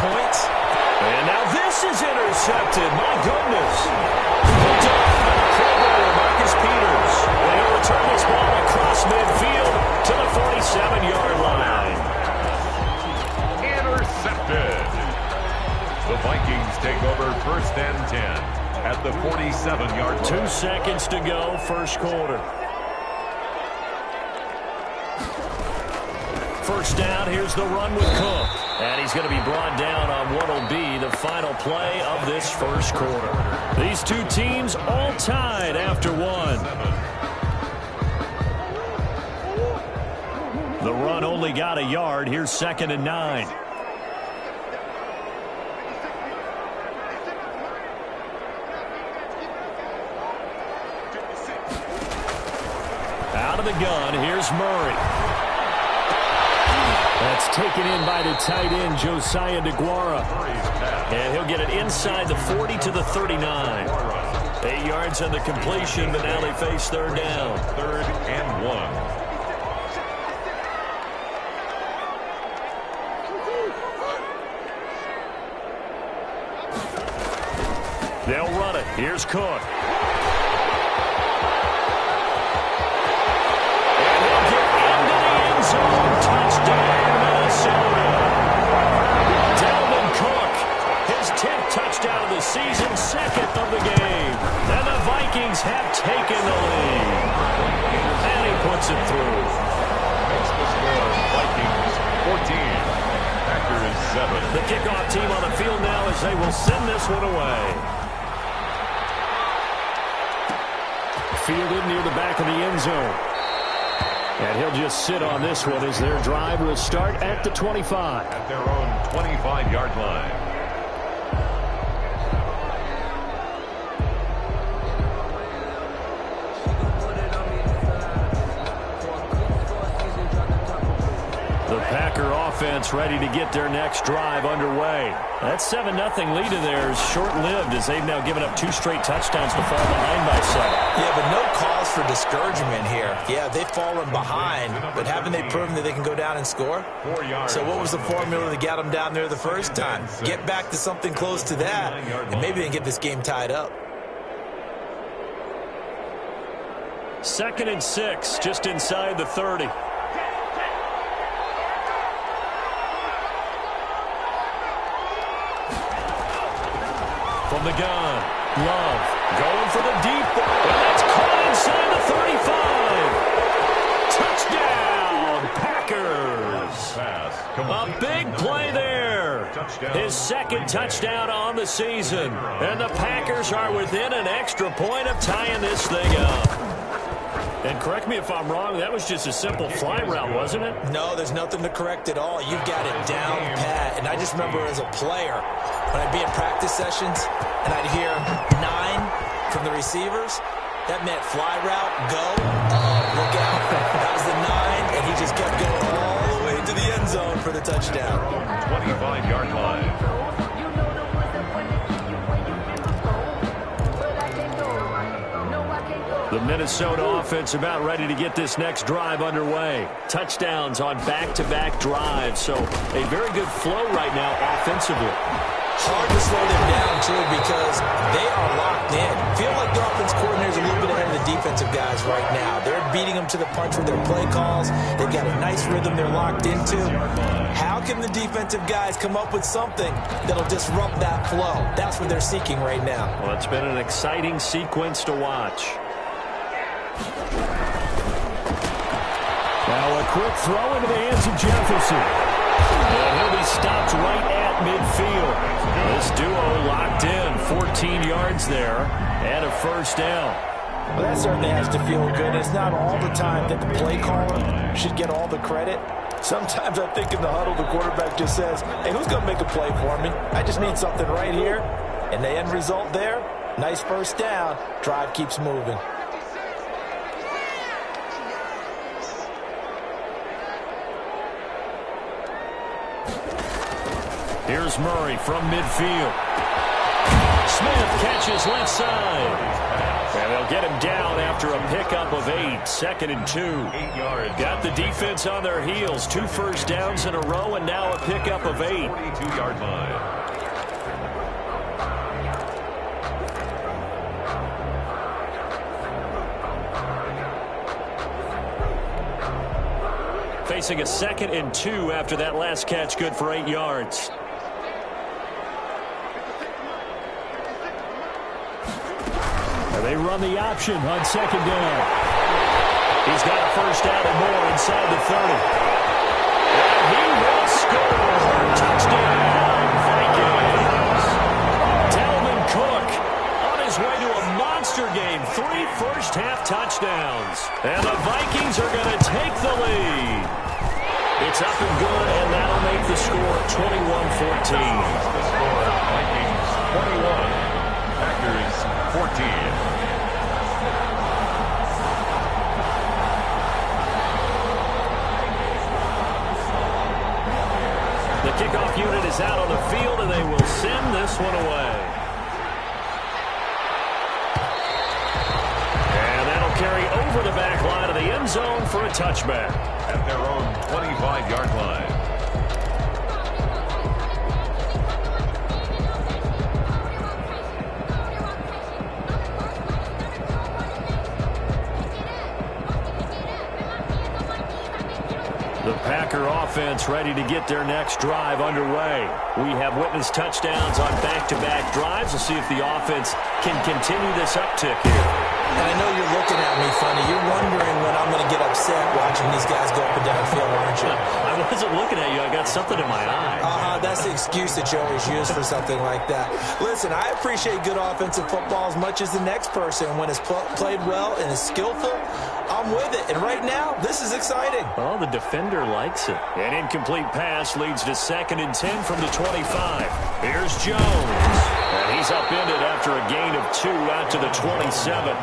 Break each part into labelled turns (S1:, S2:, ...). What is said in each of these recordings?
S1: points.
S2: And now this is intercepted. My goodness. Picked off by the playmaker, Marcus Peters. And he'll return this ball across midfield to the 47-yard line.
S3: Intercepted. The Vikings take over 1st and 10 at the 47-yard line.
S2: 2 seconds to go, first quarter. First down, here's the run with Cook. And he's going to be brought down on what will be the final play of this first quarter. These two teams all tied after one. The run only got a yard. Here's 2nd and 9. Out of the gun, here's Murray. That's taken in by the tight end, Josiah DeGuara. And he'll get it inside the 40 to the 39. 8 yards on the completion, but now they face 3rd down.
S3: 3rd and 1.
S2: They'll run it. Here's Cook. And he'll get into the end zone. Touchdown, Minnesota. Dalvin Cook, his 10th touchdown of the season, 2nd of the game. And the Vikings have taken the lead. And he puts it through.
S3: Makes the score Vikings 14, Packers 7.
S2: The kickoff team on the field now as they will send this one away. Fielded near the back of the end zone. And he'll just sit on this one as their drive will start at the 25.
S3: At their own 25-yard line.
S2: The Packer offense ready to get their next drive underway. That 7-0 lead of theirs short-lived as they've now given up 2 straight touchdowns to fall behind by 7.
S1: Yeah, but no cause for discouragement here. Yeah, they've fallen behind, but haven't they proven that they can go down and score?
S3: 4 yards.
S1: So what was the formula that got them down there the first time? Get back to something close to that, and maybe they can get this game tied up.
S2: 2nd and 6, just inside the 30. From the gun, Love going for the deep ball, and that's caught inside the 35. Touchdown, Packers. A big play there. His 2nd touchdown on the season, and the Packers are within an extra point of tying this thing up. And correct me if I'm wrong, that was just a simple fly route, wasn't it?
S1: No, there's nothing to correct at all. You've got it down pat. And I just remember as a player, when I'd be in practice sessions and I'd hear 9 from the receivers, that meant fly route, go, look out. That was the 9, and he just kept going all the way to the end zone for the touchdown.
S3: 25-yard line.
S2: The Minnesota offense about ready to get this next drive underway. Touchdowns on back-to-back drives, so a very good flow right now offensively.
S1: Hard to slow them down, too, because they are locked in. Feel like the offense coordinator is a little bit ahead of the defensive guys right now. They're beating them to the punch with their play calls. They've got a nice rhythm they're locked into. How can the defensive guys come up with something that'll disrupt that flow? That's what they're seeking right now.
S2: Well, it's been an exciting sequence to watch. Now a quick throw into the hands of Jefferson. And he'll be stopped right at midfield. This duo locked in, 14 yards there, and a first down.
S1: Well, that certainly has to feel good. It's not all the time that the play caller should get all the credit. Sometimes I think in the huddle, the quarterback just says, hey, who's going to make a play for me? I just need something right here. And the end result there, nice first down. Drive keeps moving.
S2: Here's Murray from midfield. Smith catches left side. And they'll get him down after a pickup of 8. 2nd and 2.
S3: 8 yards.
S2: Got the defense on their heels. 2 first downs in a row, and now a pickup of 8.
S3: 42-yard line.
S2: Facing a 2nd and 2 after that last catch, good for 8 yards. And they run the option on 2nd down. He's got a first down and more inside the 30. And he will score. Touchdown, Vikings. Dalvin Cook on his way to a monster game. 3 first-half touchdowns. And the Vikings are going to take the lead. It's up and good, and that'll make the score 21-14.
S3: The score, Vikings 21, Packers 14.
S2: The kickoff unit is out on the field, and they will send this one away. And that'll carry over the back line of the end zone for a touchback.
S3: At their own 25-yard line.
S2: The Packer offense ready to get their next drive underway. We have witnessed touchdowns on back-to-back drives. We'll see if the offense can continue this uptick here.
S1: And I know you're looking at me funny. You're wondering when I'm going to get upset watching these guys go up and down the field, aren't you?
S2: I wasn't looking at you. I got something in my eye.
S1: That's the excuse that you always use for something like that. Listen, I appreciate good offensive football as much as the next person. When it's played well and is skillful, I'm with it. And right now, this is exciting.
S2: Oh, the defender likes it. An incomplete pass leads to 2nd and 10 from the 25. Here's Jones. And he's upended after a gain of 2 out to the 27.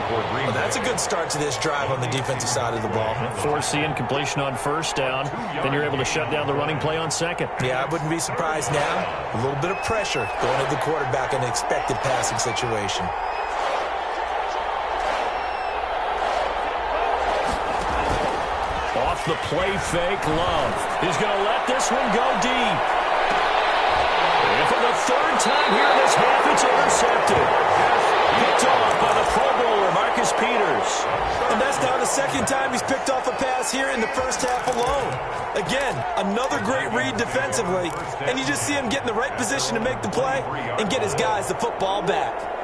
S1: Well, that's a good start to this drive on the defensive side of the ball.
S2: Forcing completion on first down. Then you're able to shut down the running play on 2nd.
S1: Yeah, I wouldn't be surprised now. A little bit of pressure going to the quarterback in an expected passing situation.
S2: Off the play fake, Love. He's going to let this one go deep. And for the 3rd time here in this half, it's intercepted. Picked off by the Pro Bowler, Marcus Peters.
S1: And that's now the 2nd time he's picked off a pass here in the first half alone. Again, another great read defensively. And you just see him get in the right position to make the play and get his guys the football back.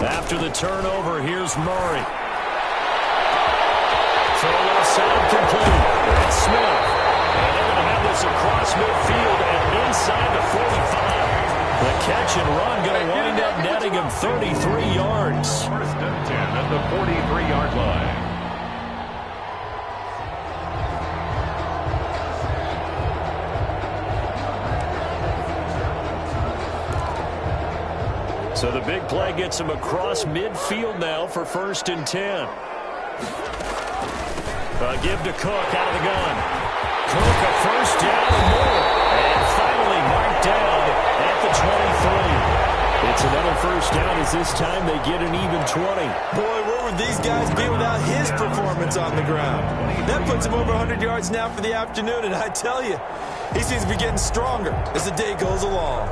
S2: After the turnover, here's Murray. Throw left side complete. That's Smith. And they're going to have this across midfield and inside the 45. The catch and run going to wind up netting him 33 yards.
S3: 1st and 10 at the 43-yard line.
S2: So the big play gets him across midfield now for 1st and 10. Give to Cook out of the gun. Cook a first down and more. And finally marked down at the 23. It's another first down as this time they get an even 20.
S1: Boy, where would these guys be without his performance on the ground? That puts him over 100 yards now for the afternoon, and I tell you, he seems to be getting stronger as the day goes along.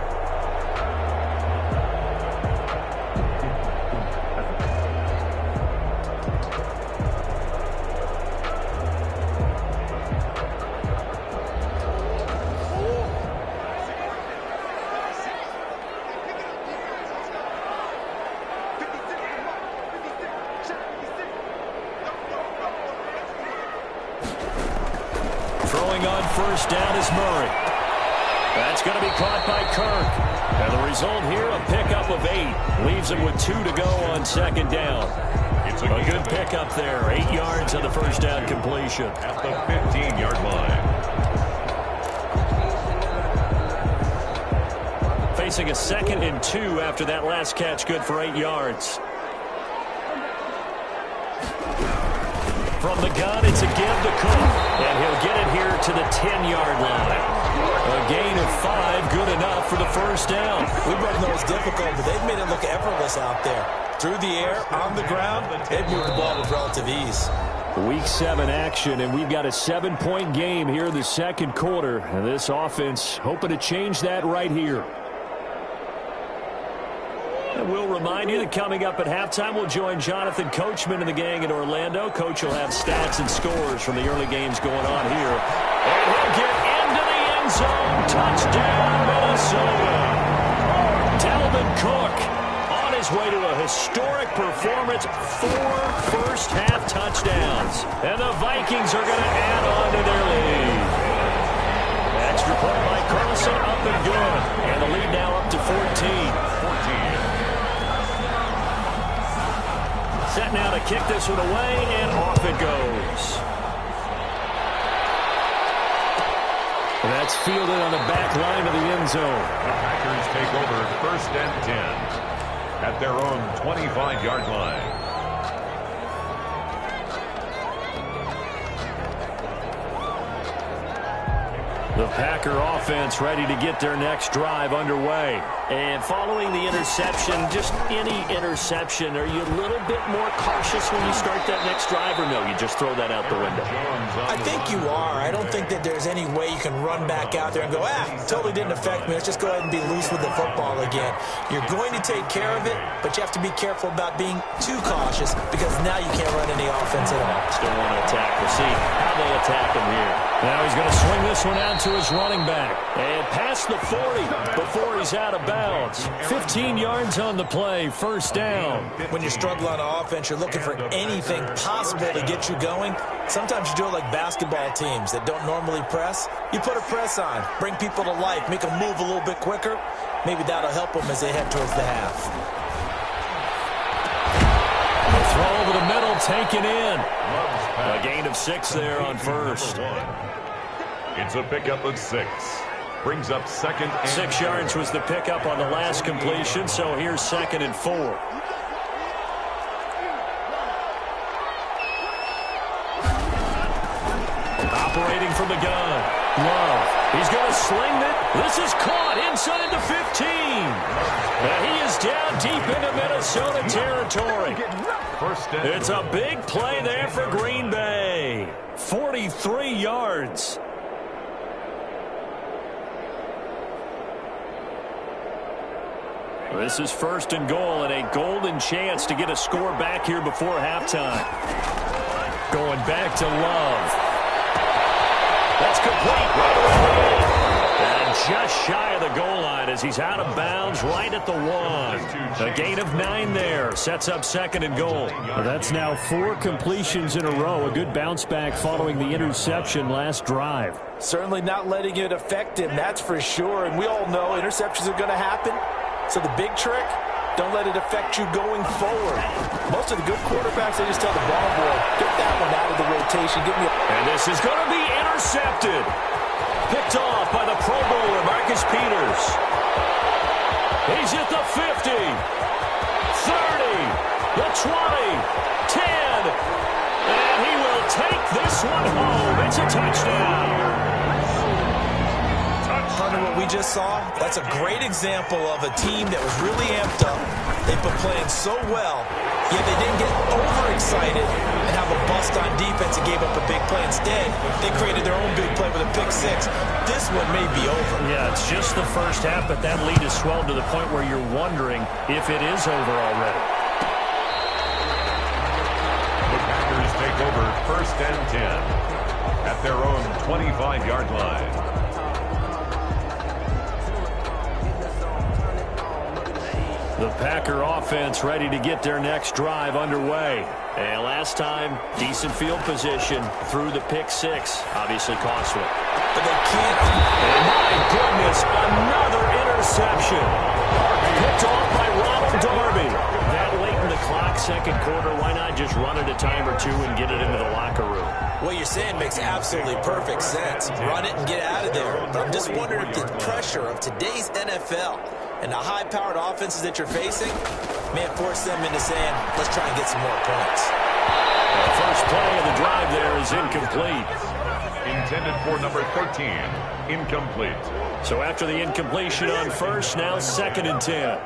S2: First down is Murray. That's going to be caught by Kirk. And the result here, a pickup of 8. Leaves him with 2 to go on 2nd down.
S3: It's
S2: a good pickup there. 8 yards on the first down completion.
S3: At the 15-yard line.
S2: Facing a 2nd and 2 after that last catch, good for 8 yards. From the gun, it's a give to Cook. And he'll get it here to the 10-yard line. A gain of 5, good enough for the first down.
S1: We both know it's difficult, but they've made it look effortless out there. Through the air, on the ground, they've moved the ball with relative ease.
S2: Week 7 action, and we've got a 7-point game here in the second quarter. And this offense hoping to change that right here. And we'll remind you that coming up at halftime, we'll join Jonathan Coachman and the gang in Orlando. Coach will have stats and scores from the early games going on here. And he'll get into the end zone. Touchdown, Minnesota. Dalvin Cook on his way to a historic performance. 4 first-half touchdowns. And the Vikings are going to add on to their lead. Extra point by Carlson, up and good. And the lead now up to 14. Set now to kick this one away, and off it goes. And that's fielded on the back line of the end zone.
S3: The Packers take over 1st and 10 at their own 25-yard line.
S2: The Packer offense ready to get their next drive underway. And following the interception, just any interception, are you a little bit more cautious when you start that next drive, or no, you just throw that out the window?
S1: I think you are. I don't think that there's any way you can run back out there and go, totally didn't affect me. Let's just go ahead and be loose with the football again. You're going to take care of it, but you have to be careful about being too cautious because now you can't run any offense at all.
S2: Still want to attack. We'll see how they attack him here. Now he's going to swing this one out to his running back. And past the 40 before he's out of bounds. 15 yards on the play, first down.
S1: When you struggle on offense, you're looking for anything possible to get you going. Sometimes you do it like basketball teams that don't normally press. You put a press on, bring people to life, make them move a little bit quicker. Maybe that'll help them as they head towards the half.
S2: The throw over the middle, taken in. A gain of 6 there on first.
S3: It's a pickup of 6. Brings up 2nd and
S2: 6 yards was the pickup on the last completion, so here's 2nd and 4. Operating from the gun. Love. He's going to sling it. This is caught inside the 15. And he is down deep into Minnesota territory. It's a big play there for Green Bay. 43 yards. This is 1st and goal and a golden chance to get a score back here before halftime. Going back to Love. That's complete. And just shy of the goal line as he's out of bounds right at the 1. A gain of 9 there. Sets up 2nd and goal. Well, that's now 4 completions in a row. A good bounce back following the interception last drive.
S1: Certainly not letting it affect him, that's for sure. And we all know interceptions are going to happen. So the big trick, don't let it affect you going forward. Most of the good quarterbacks, they just tell the ball boy, get that one out of the rotation. Give me
S2: and this is going to be intercepted. Picked off by the Pro Bowler, Marcus Peters. He's at the 50, 30, the 20, 10. And he will take this one home. It's a touchdown.
S1: Hunter, what we just saw, that's a great example of a team that was really amped up. They've been playing so well, yet they didn't get overexcited and have a bust on defense and gave up a big play. Instead, they created their own big play with a pick 6. This one may be over.
S2: Yeah, it's just the first half, but that lead has swelled to the point where you're wondering if it is over already.
S3: The Packers take over 1st and 10 at their own 25-yard line.
S2: The Packer offense ready to get their next drive underway. And last time, decent field position through the pick 6. Obviously costly.
S1: But they can't.
S2: And my goodness, another interception. Picked off by Ronald Darby. That late in the clock, second quarter, why not just run it a time or two and get it into the locker room?
S1: What you're saying makes absolutely perfect sense. Run it and get out of there. But I'm just wondering if the pressure of today's NFL and the high-powered offenses that you're facing may force them into saying, let's try and get some more points.
S2: The first play of the drive there is incomplete.
S3: Intended for number 13, incomplete.
S2: So after the incompletion on first, now 2nd and 10.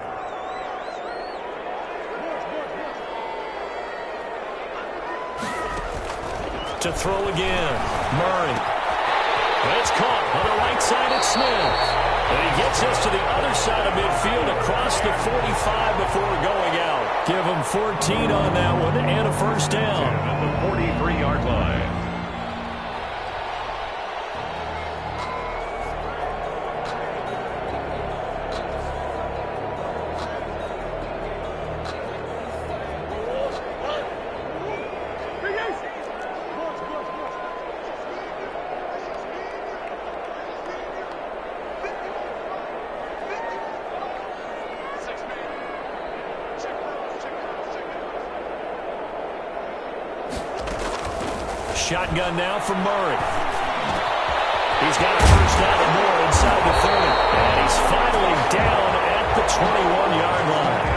S2: To throw again, Murray. And it's caught on the right side at Smith. And he gets us to the other side of midfield across the 45 before going out. Give him 14 on that one and a first down.
S3: At the 43-yard line.
S2: Shotgun now from Murray. He's got a first down and more inside the 30. And he's finally down at the 21-yard line.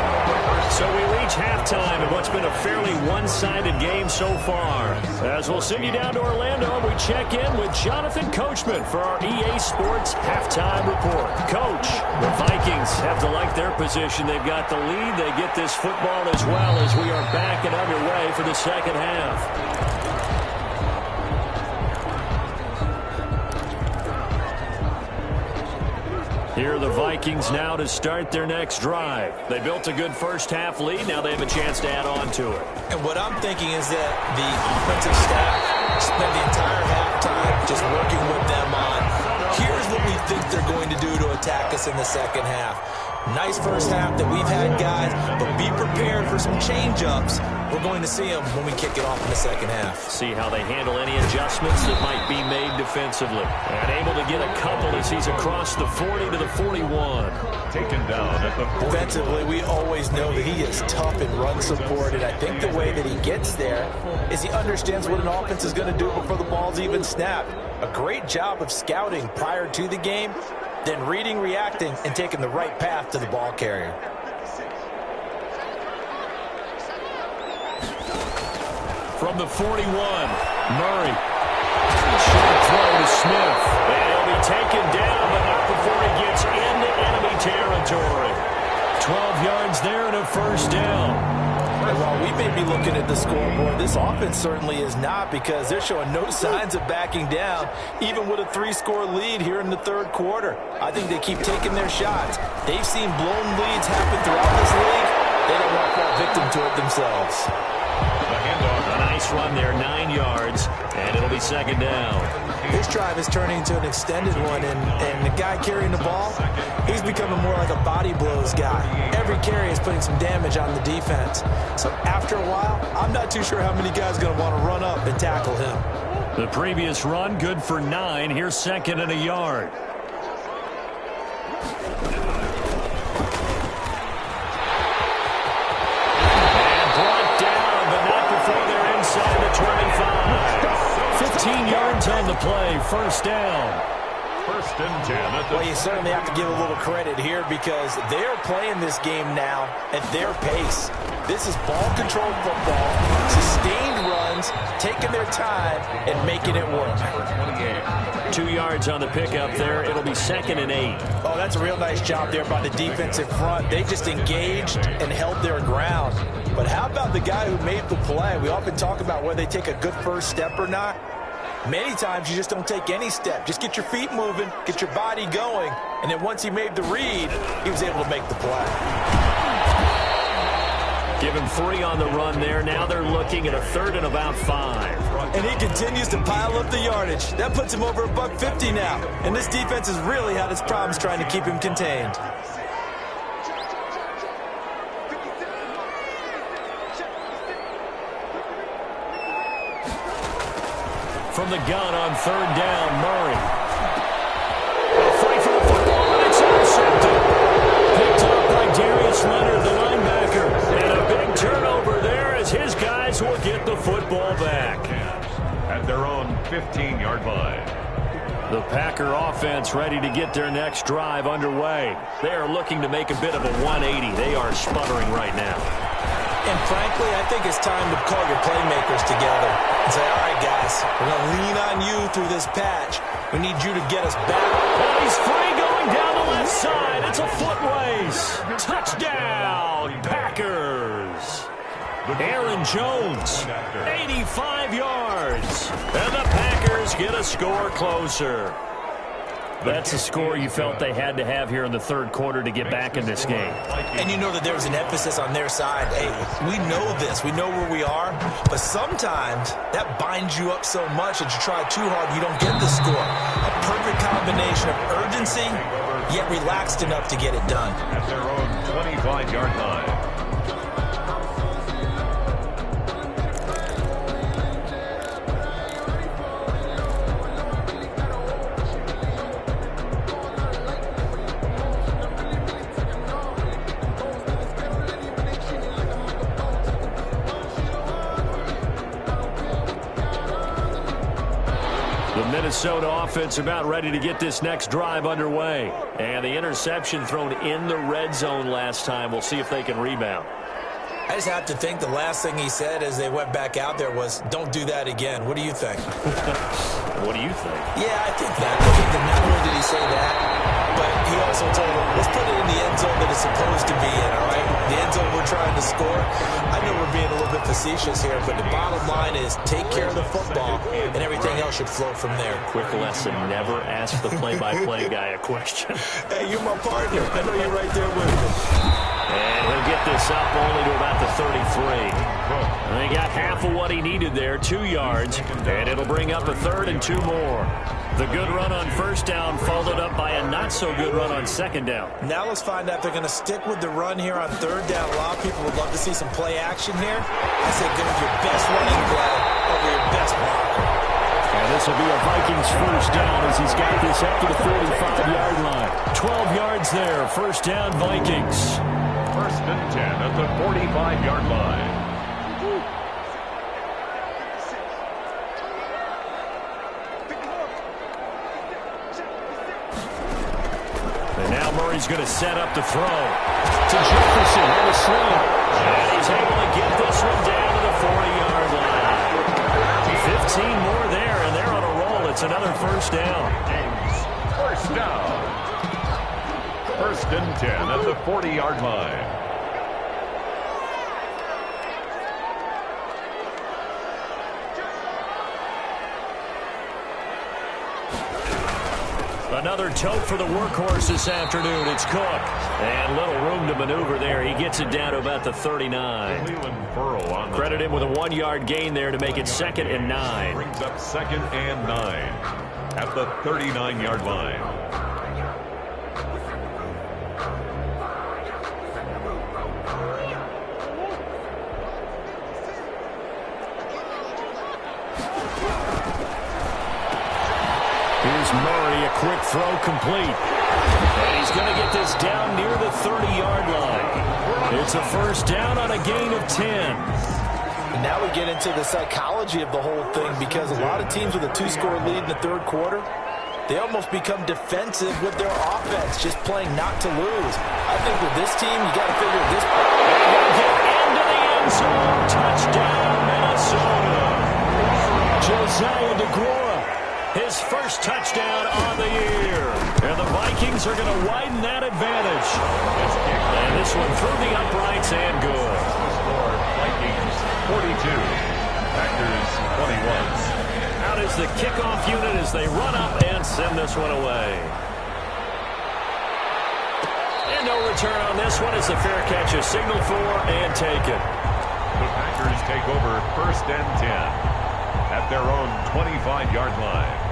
S2: So we reach halftime in what's been a fairly one-sided game so far. As we'll send you down to Orlando, we check in with Jonathan Coachman for our EA Sports Halftime Report. Coach, the Vikings have to like their position. They've got the lead. They get this football as well as we are back and underway for the second half. Here are the Vikings now to start their next drive. They built a good first-half lead. Now they have a chance to add on to it.
S1: And what I'm thinking is that the offensive staff spent the entire halftime just working with them on, here's what we think they're going to do to attack us in the second half. Nice first half that we've had, guys, but be prepared for some change-ups. We're going to see them when we kick it off in the second half.
S2: See how they handle any adjustments that might be made defensively. And able to get a couple as he's across the 40 to the 41.
S3: Taken down at the 40.
S1: Defensively, we always know that he is tough in run support, and I think the way that he gets there is he understands what an offense is going to do before the ball's even snapped. A great job of scouting prior to the game, then reading, reacting, and taking the right path to the ball carrier.
S2: From the 41, Murray. Short throw to Smith. And he'll be taken down, but not before he gets into enemy territory. 12 yards there and a first down.
S1: And while we may be looking at the scoreboard, this offense certainly is not, because they're showing no signs of backing down, even with a 3-score lead here in the third quarter. I think they keep taking their shots. They've seen blown leads happen throughout this league. They don't want to fall victim to it themselves.
S2: A nice run there, 9 yards, and it'll be second down.
S1: This drive is turning into an extended one, and the guy carrying the ball, he's becoming more like a body blows guy. Every carry is putting some damage on the defense. So after a while, I'm not too sure how many guys are going to want to run up and tackle him.
S2: The previous run, good for 9. Here's second and a yard. The 15 yards on the play, first down.
S3: First and 10.
S1: Well, you certainly have to give a little credit here, because they're playing this game now at their pace. This is ball-controlled football, sustained runs, taking their time, and making it work.
S2: 2 yards on the pickup there. It'll be second and 8.
S1: Oh, that's a real nice job there by the defensive front. They just engaged and held their ground. But how about the guy who made the play? We often talk about whether they take a good first step or not. Many times you just don't take any step. Just get your feet moving, get your body going, and then once he made the read, he was able to make the play.
S2: Give him 3 on the run there. Now they're looking at a third and about 5.
S1: And he continues to pile up the yardage. That puts him over $150 now. And this defense has really had its problems trying to keep him contained.
S2: From the gun on third down, Murray. A fight for the football, and it's intercepted. Picked up by Darius Leonard, the linebacker. And a big turnover there as his guys will get the football back.
S3: At their own 15-yard line.
S2: The Packer offense ready to get their next drive underway. They are looking to make a bit of a 180. They are sputtering right now.
S1: And frankly, I think it's time to call your playmakers together and say, all right, guys, we're going to lean on you through this patch. We need you to get us back.
S2: And he's free going down the left side. It's a foot race. Touchdown, Packers. Aaron Jones, 85 yards. And the Packers get a score closer. That's a score you felt they had to have here in the third quarter to get back in this game.
S1: And you know that there was an emphasis on their side. Hey, we know this. We know where we are. But sometimes that binds you up so much that you try too hard, you don't get the score. A perfect combination of urgency, yet relaxed enough to get it done.
S3: At their own 25-yard line.
S2: Minnesota offense about ready to get this next drive underway. And the interception thrown in the red zone last time. We'll see if they can rebound.
S1: I just have to think the last thing he said as they went back out there was, don't do that again. What do you think?
S2: What do you think?
S1: Yeah, I think that. I think that not only did he say that, but he also told him, let's put it in the end zone that it's supposed to be in, all right? The end zone we're trying to score. I know we're being a little bit facetious here, but the bottom line is take care of the football, and everything else should flow from there.
S2: Quick lesson, never ask the play-by-play guy a question.
S1: Hey, you're my partner. I know you're right there with me.
S2: And he'll get this up only to about the 33. And he got half of what he needed there, 2 yards, and it'll bring up a 3rd and 2 more. The good run on first down followed up by a not-so-good run on second down.
S1: Now let's find out if they're going to stick with the run here on third down. A lot of people would love to see some play action here. I say go with your best running play over your best blocker.
S2: And this will be a Vikings first down as he's got this up to the 45-yard line. 12 yards there, first down Vikings.
S3: First and 10 at the 45-yard line.
S2: And now Murray's going to set up the throw to Jefferson on the sling. And he's able to get this one down to the 40-yard line. 15 more there, and they're on a roll. It's another first down.
S3: First down. First and 10 at the 40-yard line.
S2: Another tote for the workhorse this afternoon. It's Cook. And little room to maneuver there. He gets it down to about the 39. Credit him with a 1-yard gain there to make it 2nd and 9.
S3: Brings up 2nd and 9 at the 39-yard line.
S2: Here's Murray, a quick throw complete. And he's going to get this down near the 30-yard line. It's a first down on a gain of 10.
S1: And now we get into the psychology of the whole thing, because a lot of teams with a 2-score lead in the third quarter, they almost become defensive with their offense, just playing not to lose. I think with this team, you got to figure this.
S2: Get into the end zone. Touchdown, Minnesota. Josiah DeGuara, his first touchdown on the year. And the Vikings are going to widen that advantage. And this one through the uprights and good.
S3: Score Vikings 42, Packers 21.
S2: Out is the kickoff unit as they run up and send this one away. And no return on this one as the fair catch is signaled for and taken.
S3: The Packers take over first and 10 at their own 25-yard line.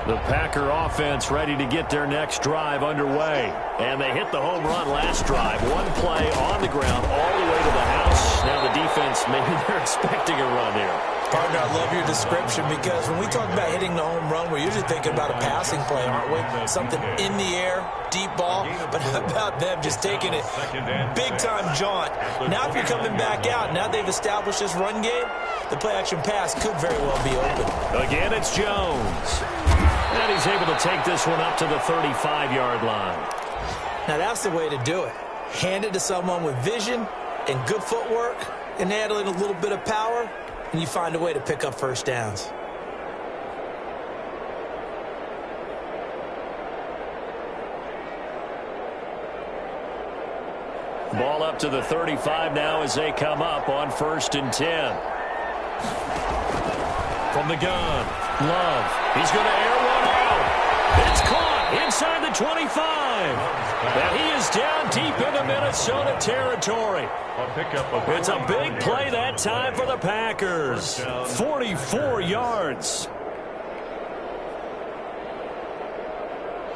S2: The Packer offense ready to get their next drive underway. And they hit the home run last drive. One play on the ground all the way to the house. Now the defense, maybe they're expecting a run here.
S1: Partner, I love your description, because when we talk about hitting the home run, we're usually thinking about a passing play, aren't we? Something in the air, deep ball. But how about them just taking it big-time jaunt? Now if you're coming back out, now they've established this run game, the play-action pass could very well be open.
S2: Again, it's Jones. And he's able to take this one up to the 35-yard line.
S1: Now that's the way to do it. Hand it to someone with vision and good footwork and add in a little bit of power, and you find a way to pick up first downs.
S2: Ball up to the 35 now as they come up on 1st and 10. From the gun, Love. He's going to air one out. It's caught inside the 25. And he is down deep into Minnesota territory. It's a big play that time for the Packers. 44 yards.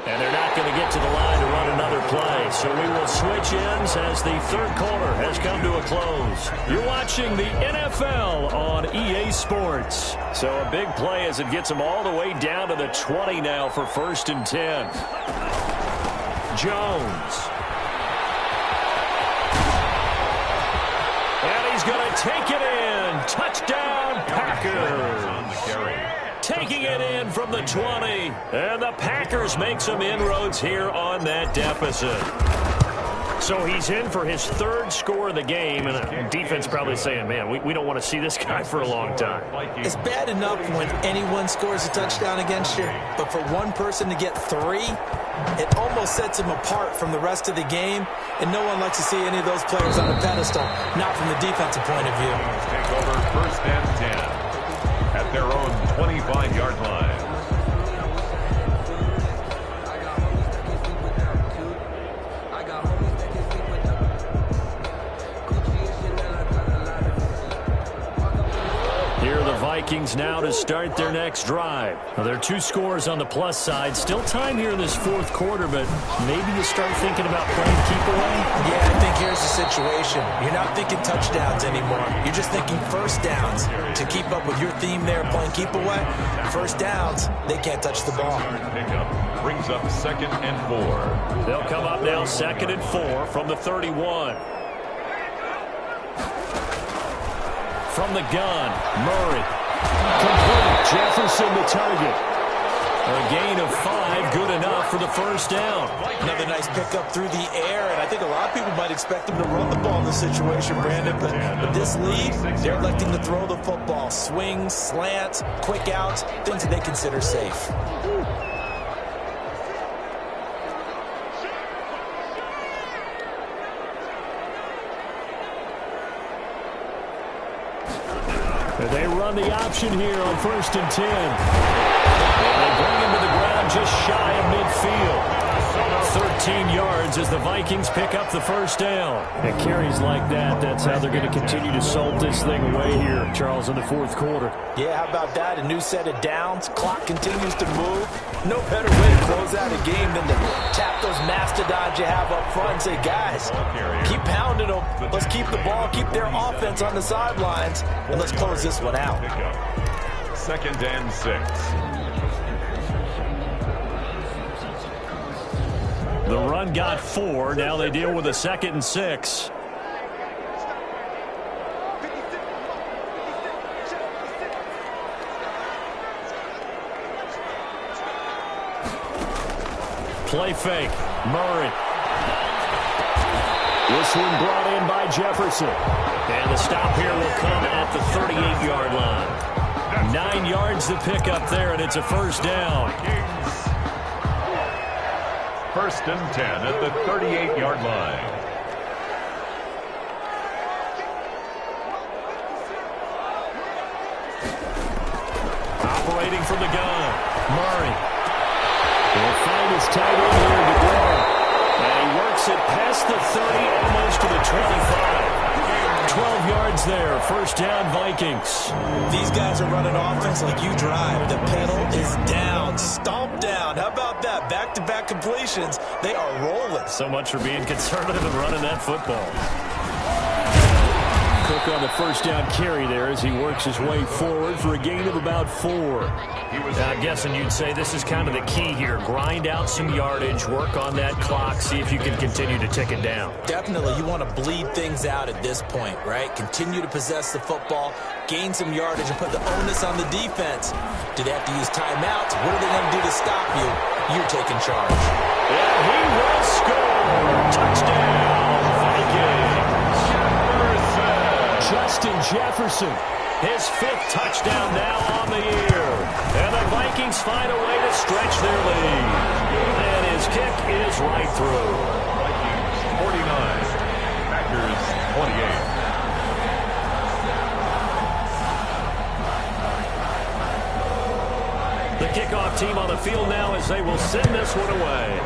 S2: And they're not going to get to the line to run another play. So we will switch ends as the third quarter has come to a close. You're watching the NFL on EA Sports. So a big play as it gets them all the way down to the 20 now for 1st and 10. Jones. And he's going to take it in. Touchdown, Packers. Taking it in from the 20. And the Packers make some inroads here on that deficit. So he's in for his 3rd score of the game, and the defense probably saying, man, we don't want to see this guy for a long time.
S1: It's bad enough when anyone scores a touchdown against you, but for one person to get 3, it almost sets him apart from the rest of the game, and no one likes to see any of those players on a pedestal, not from the defensive point of view.
S3: Take over 1st and 10 at their own 25-yard line.
S2: Here are the Vikings now to start their next drive. Now, there are 2 scores on the plus side. Still time here in this 4th quarter, but maybe you start thinking about playing keep away?
S1: Yeah, I think here's the situation. You're not thinking touchdowns anymore. You're just thinking first downs. To keep up with your theme there, playing keep away, first downs, they can't touch the ball.
S3: Pickup brings up 2nd and 4.
S2: They'll come up now 2nd and 4 from the 31. From the gun, Murray. Complete. Jefferson the target. A gain of 5, good enough for the first down.
S1: Another nice pickup through the air, and I think a lot of people might expect them to run the ball in this situation, Brandon, but with this lead, they're electing to throw the football. Swings, slants, quick outs, things that they consider safe.
S2: They run the option here on 1st and 10. And they bring him to the ground just shy of midfield. 13 yards as the Vikings pick up the first down. And carries like that, that's how they're going to continue to salt this thing away here, Charles, in the 4th quarter.
S1: Yeah, how about that? A new set of downs. Clock continues to move. No better way to close out a game than to tap those mastodons you have up front and say, guys, keep pounding them. Let's keep the ball, keep their offense on the sidelines, and let's close this one out.
S3: 2nd and 6.
S2: The run got 4. Now they deal with a 2nd and 6. Play fake. Murray. This one brought in by Jefferson. And the stop here will come at the 38-yard line. 9 yards to pick up there, and it's a first down.
S3: 1st and 10 at the 38-yard line.
S2: Operating from the gun. Murray. He'll find his tight end here to go. And he works it past the 30, almost to the 25. 12 yards there. First down, Vikings.
S1: These guys are running offense like you drive. The pedal is down. Stomp down. How about that? Back-to-back completions. They are rolling.
S2: So much for being conservative and running that football. Cook on the first down carry there as he works his way forward for a gain of about 4. I'm guessing you'd say this is kind of the key here. Grind out some yardage, work on that clock, see if you can continue to tick it down.
S1: Definitely. You want to bleed things out at this point, right? Continue to possess the football, gain some yardage, and put the onus on the defense. Do they have to use timeouts? What are they going to do to stop you? You're taking charge.
S2: And he will score. Touchdown, Vikings. Justin Jefferson, his 5th touchdown now on the year. And the Vikings find a way to stretch their lead. And his kick is right through.
S3: Vikings 49, Packers 28.
S2: The kickoff team on the field now as they will send this one away.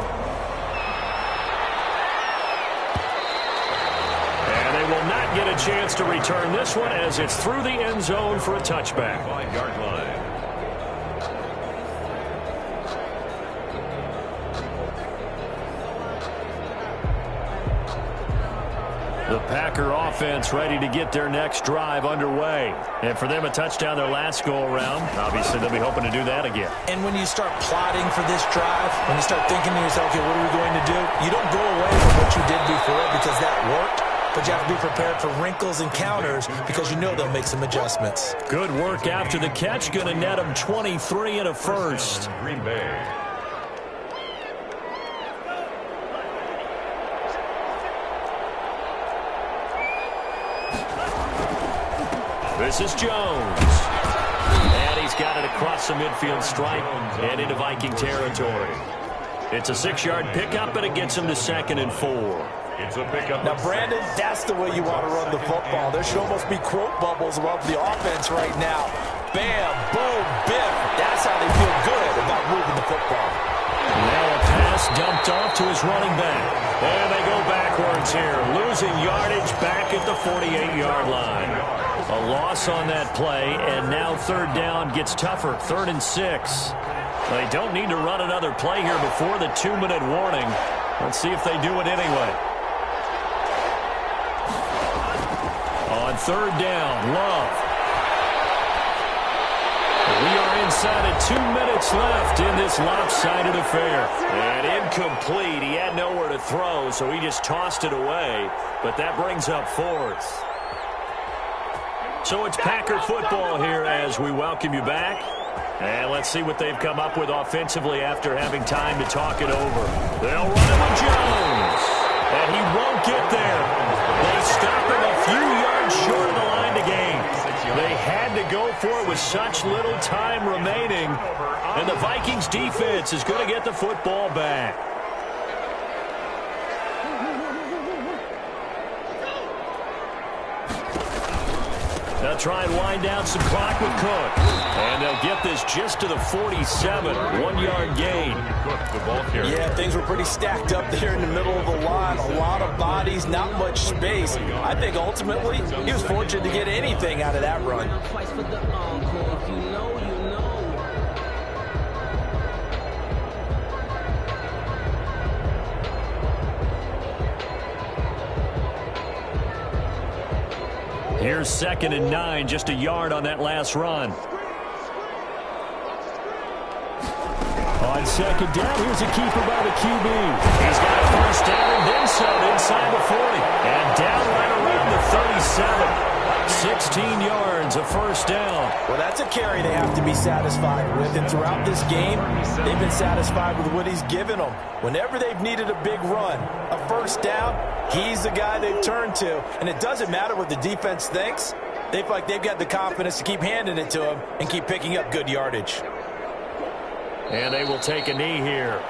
S2: And they will not get a chance to return this one as it's through the end zone for a touchback.
S3: 5-yard line.
S2: The Packer offense ready to get their next drive underway. And for them, a touchdown their last go-around. Obviously, they'll be hoping to do that again.
S1: And when you start plotting for this drive, when you start thinking to yourself, okay, what are we going to do? You don't go away from what you did before because that worked. But you have to be prepared for wrinkles and counters because you know they'll make some adjustments.
S2: Good work after the catch. Going to net them 23 and a first.
S3: Green Bay.
S2: This is Jones. And he's got it across the midfield stripe and into Viking territory. It's a 6-yard pickup, and it gets him to 2nd and 4.
S3: It's a pickup.
S1: Now, Brandon, that's the way you want to run the football. There should almost be quote bubbles above the offense right now. Bam, boom, biff. That's how they feel good about moving the football.
S2: Now a pass dumped off to his running back. And they go backwards here, losing yardage back at the 48-yard line. A loss on that play, and now 3rd down gets tougher, 3rd and 6. They don't need to run another play here before the 2-minute warning. Let's see if they do it anyway. On 3rd down, Love. We are inside of 2 minutes left in this lopsided affair. And incomplete. He had nowhere to throw, so he just tossed it away. But that brings up 4th. So it's Packer football here as we welcome you back. And let's see what they've come up with offensively after having time to talk it over. They'll run it with Jones. And he won't get there. They stop him a few yards short of the line to gain. They had to go for it with such little time remaining. And the Vikings defense is going to get the football back. They'll try and wind down some clock with Cook. And they'll get this just to the 47. 1-yard gain.
S1: Yeah, things were pretty stacked up there in the middle of the line. A lot of bodies, not much space. I think ultimately he was fortunate to get anything out of that run.
S2: Here's 2nd and 9, just a yard on that last run. On 2nd down, here's a keeper by the QB. He's got a 1st down and then some inside the 40. And down right around the 37. 16 yards, a 1st down.
S1: Well, that's a carry they have to be satisfied with. And throughout this game, they've been satisfied with what he's given them. Whenever they've needed a big run, a 1st down, he's the guy they've turned to. And it doesn't matter what the defense thinks. They feel like they've got the confidence to keep handing it to him and keep picking up good yardage.
S2: And they will take a knee here.